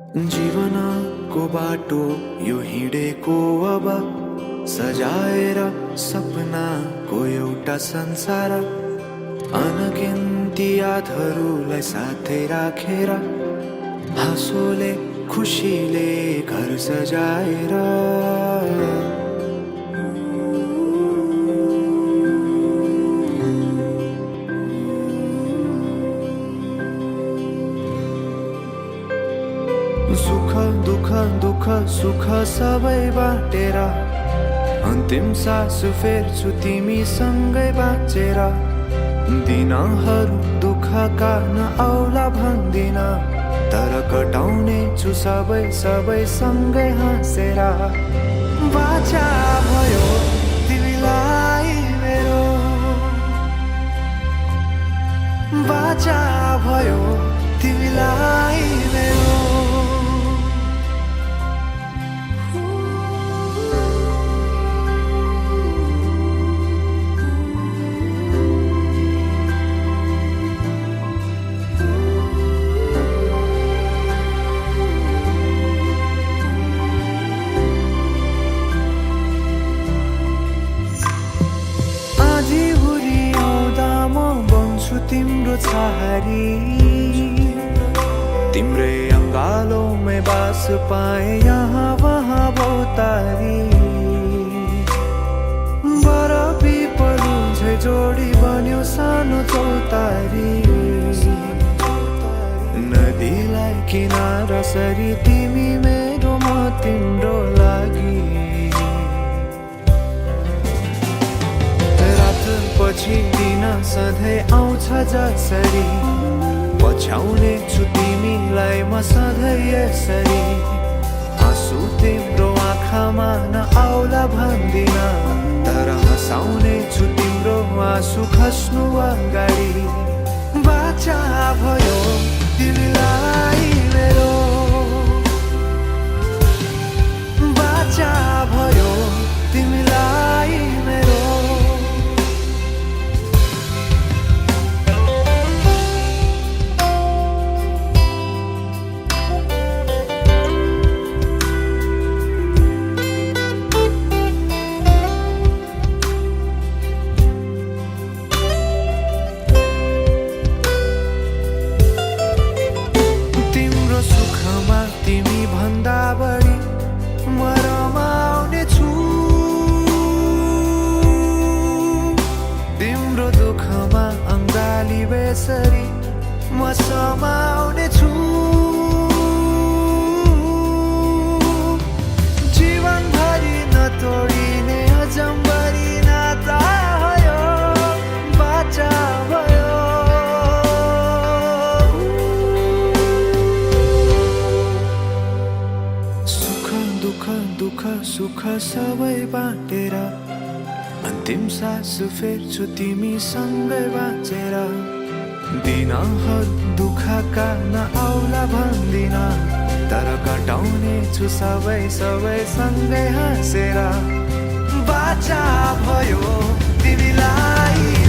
जीवनको बाटो यो हिँडेको अब सजाएर सपनाको एउटा संसार अनगिन्ती यादहरूलाई साथै राखेर हाँसोले खुसीले घर सजाएर सुख दुःख दुःख सुख सबै बाटेर अन्तिम सास फेर्छु तिमीसँगै बाँचेर दिनहरू दुःखका नआउला भन्दिन तर कटाउने छु सबै सबै सँगै हाँसेर बाचा भयो तिमीलाई मेरो बाचा भयो तिमीलाई मेरो तिम्रो छहारी तिम्रै अङ्गालोमै बास पाए यहाँ वहाँ भौतारी बर पिपलु झै जोडी बन्यो सानो चौतारी नदीलाई किनारा सरी तिमी मेरो म तिम्रो लागि पछि दिन सधैँ आउँछ जसरी पछ्याउने छु तिमीलाई म सधैँ यसरी आँसु तिम्रो आँखामा नआउला भन्दिन तर हँसाउने छु तिम्रो आँसु खस्नु अगाडि बाचा भयो तिमीलाई मेरो बाचा भयो तिमीलाई मेरो तिमी भन्दा बढी म रमाउने छु तिम्रो दुःखमा अङ्गाली बेसरी म समाउने छु जीवनभरि नतोडिने अजम्बरी नाता भयो बाचा भयो दुःख सुख सबै बाटेर अन्तिम सास फेर्छु तिमीसँगै बाँचेर दिनहरू दुःखका नआउला भन्दिन तर कटाउने छु सबै सबै सँगै हाँसेर बाचा भयो तिमीलाई